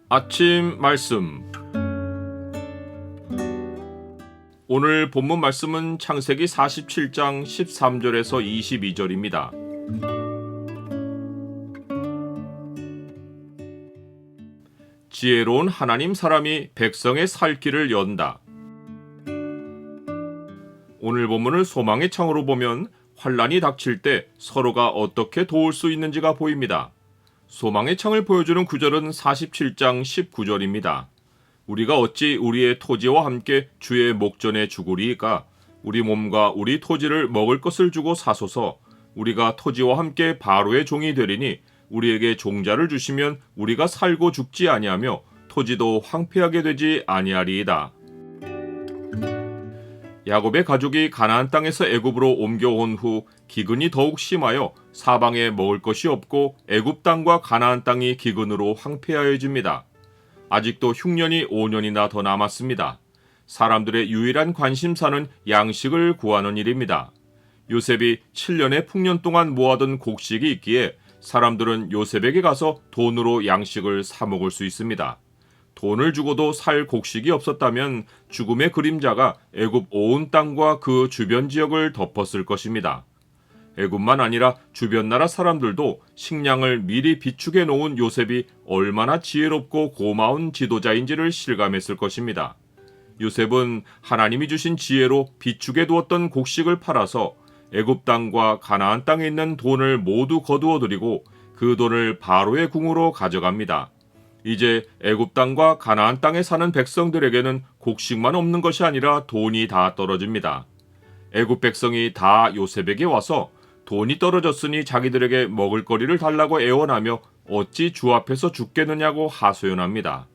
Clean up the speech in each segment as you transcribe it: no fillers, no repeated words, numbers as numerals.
아침 말씀. 오늘 본문 말씀은 창세기 47장 13절에서 22절입니다. 지혜로운 하나님 사람이 백성의 살 길을 연다. 오늘 본문을 소망의 창으로 보면 환란이 닥칠 때 서로가 어떻게 도울 수 있는지가 보입니다. 소망의 창을 보여주는 구절은 47장 19절입니다. 우리가 어찌 우리의 토지와 함께 주의 목전에 주구리이까? 우리 몸과 우리 토지를 먹을 것을 주고 사소서. 우리가 토지와 함께 바로의 종이 되리니 우리에게 종자를 주시면 우리가 살고 죽지 아니하며 토지도 황폐하게 되지 아니하리이다. 야곱의 가족이 가나안 땅에서 애굽으로 옮겨온 후 기근이 더욱 심하여 사방에 먹을 것이 없고 애굽 땅과 가나안 땅이 기근으로 황폐하여집니다. 아직도 흉년이 5년이나 더 남았습니다. 사람들의 유일한 관심사는 양식을 구하는 일입니다. 요셉이 7년의 풍년 동안 모아둔 곡식이 있기에 사람들은 요셉에게 가서 돈으로 양식을 사 먹을 수 있습니다. 돈을 주고도 살 곡식이 없었다면 죽음의 그림자가 애굽 온 땅과 그 주변 지역을 덮었을 것입니다. 애굽만 아니라 주변 나라 사람들도 식량을 미리 비축해 놓은 요셉이 얼마나 지혜롭고 고마운 지도자인지를 실감했을 것입니다. 요셉은 하나님이 주신 지혜로 비축해 두었던 곡식을 팔아서 애굽 땅과 가나안 땅에 있는 돈을 모두 거두어 들이고 그 돈을 바로의 궁으로 가져갑니다. 이제 애굽 땅과 가나안 땅에 사는 백성들에게는 곡식만 없는 것이 아니라 돈이 다 떨어집니다. 애굽 백성이 다 요셉에게 와서 돈이 떨어졌으니 자기들에게 먹을 거리를 달라고 애원하며 어찌 주 앞에서 죽겠느냐고 하소연합니다.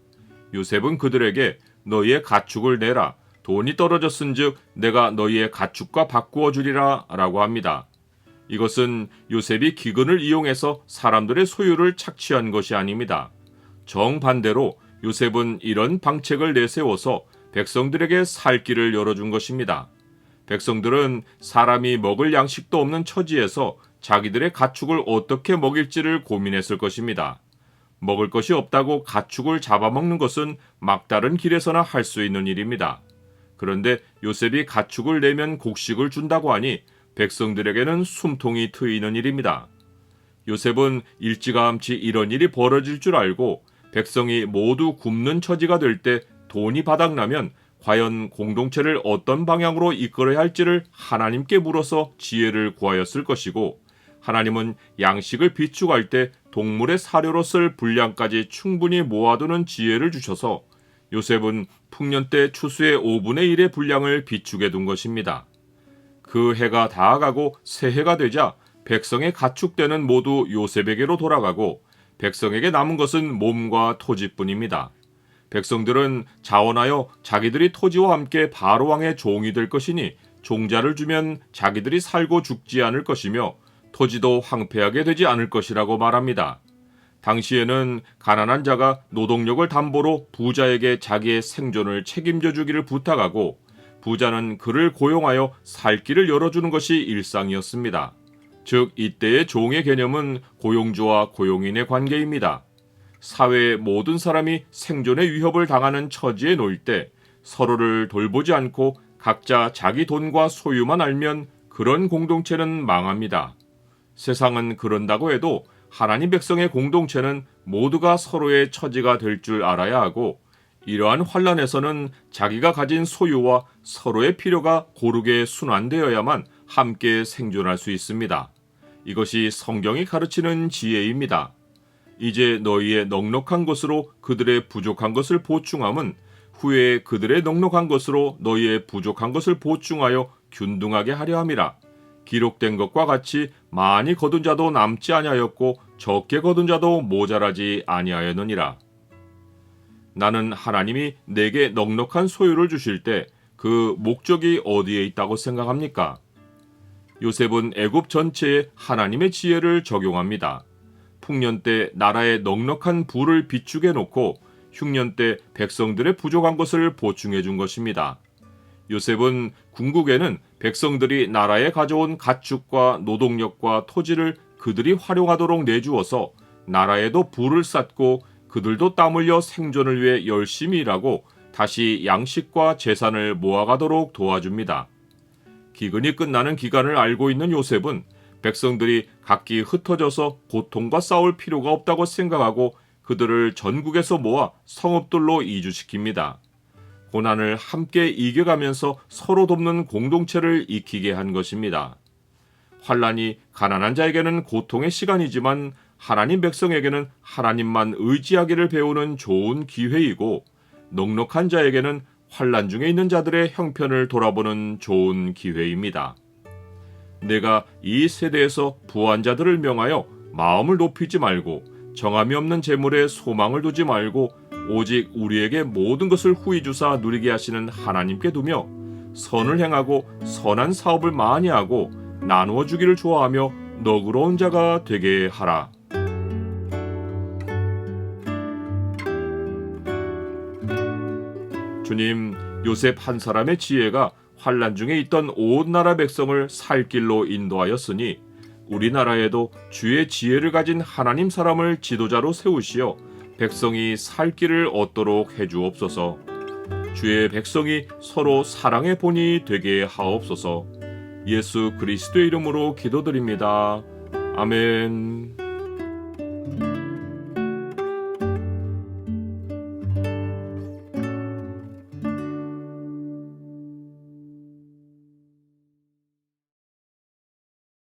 요셉은 그들에게 너희의 가축을 내라. 돈이 떨어졌은즉 내가 너희의 가축과 바꾸어 주리라 라고 합니다. 이것은 요셉이 기근을 이용해서 사람들의 소유를 착취한 것이 아닙니다. 정반대로 요셉은 이런 방책을 내세워서 백성들에게 살 길을 열어준 것입니다. 백성들은 사람이 먹을 양식도 없는 처지에서 자기들의 가축을 어떻게 먹일지를 고민했을 것입니다. 먹을 것이 없다고 가축을 잡아먹는 것은 막다른 길에서나 할 수 있는 일입니다. 그런데 요셉이 가축을 내면 곡식을 준다고 하니 백성들에게는 숨통이 트이는 일입니다. 요셉은 일찌감치 이런 일이 벌어질 줄 알고 백성이 모두 굶는 처지가 될 때 돈이 바닥나면 과연 공동체를 어떤 방향으로 이끌어야 할지를 하나님께 물어서 지혜를 구하였을 것이고, 하나님은 양식을 비축할 때 동물의 사료로 쓸 분량까지 충분히 모아두는 지혜를 주셔서 요셉은 풍년 때 추수의 5분의 1의 분량을 비축해 둔 것입니다. 그 해가 다가고 새해가 되자 백성의 가축대는 모두 요셉에게로 돌아가고 백성에게 남은 것은 몸과 토지뿐입니다. 백성들은 자원하여 자기들이 토지와 함께 바로왕의 종이 될 것이니 종자를 주면 자기들이 살고 죽지 않을 것이며 토지도 황폐하게 되지 않을 것이라고 말합니다. 당시에는 가난한 자가 노동력을 담보로 부자에게 자기의 생존을 책임져 주기를 부탁하고 부자는 그를 고용하여 살 길을 열어주는 것이 일상이었습니다. 즉 이때의 종의 개념은 고용주와 고용인의 관계입니다. 사회의 모든 사람이 생존의 위협을 당하는 처지에 놓일 때 서로를 돌보지 않고 각자 자기 돈과 소유만 알면 그런 공동체는 망합니다. 세상은 그런다고 해도 하나님 백성의 공동체는 모두가 서로의 처지가 될 줄 알아야 하고, 이러한 환란에서는 자기가 가진 소유와 서로의 필요가 고르게 순환되어야만 함께 생존할 수 있습니다. 이것이 성경이 가르치는 지혜입니다. 이제 너희의 넉넉한 것으로 그들의 부족한 것을 보충함은 후에 그들의 넉넉한 것으로 너희의 부족한 것을 보충하여 균등하게 하려 함이라. 기록된 것과 같이 많이 거둔 자도 남지 아니하였고 적게 거둔 자도 모자라지 아니하였느니라. 나는 하나님이 내게 넉넉한 소유를 주실 때 그 목적이 어디에 있다고 생각합니까? 요셉은 애굽 전체에 하나님의 지혜를 적용합니다. 풍년 때 나라의 넉넉한 부를 비축해 놓고 흉년 때 백성들의 부족한 것을 보충해 준 것입니다. 요셉은 궁극에는 백성들이 나라에 가져온 가축과 노동력과 토지를 그들이 활용하도록 내주어서 나라에도 부를 쌓고 그들도 땀 흘려 생존을 위해 열심히 일하고 다시 양식과 재산을 모아가도록 도와줍니다. 기근이 끝나는 기간을 알고 있는 요셉은 백성들이 각기 흩어져서 고통과 싸울 필요가 없다고 생각하고 그들을 전국에서 모아 성읍들로 이주시킵니다. 고난을 함께 이겨가면서 서로 돕는 공동체를 익히게 한 것입니다. 환란이 가난한 자에게는 고통의 시간이지만 하나님 백성에게는 하나님만 의지하기를 배우는 좋은 기회이고, 넉넉한 자에게는 환란 중에 있는 자들의 형편을 돌아보는 좋은 기회입니다. 내가 이 세대에서 부한 자들을 명하여 마음을 높이지 말고 정함이 없는 재물에 소망을 두지 말고 오직 우리에게 모든 것을 후히 주사 누리게 하시는 하나님께 두며 선을 행하고 선한 사업을 많이 하고 나누어 주기를 좋아하며 너그러운 자가 되게 하라. 주님, 요셉 한 사람의 지혜가 환란 중에 있던 온 나라 백성을 살 길로 인도하였으니 우리나라에도 주의 지혜를 가진 하나님 사람을 지도자로 세우시어 백성이 살 길을 얻도록 해주옵소서. 주의 백성이 서로 사랑의 본이 되게 하옵소서. 예수 그리스도의 이름으로 기도드립니다. 아멘.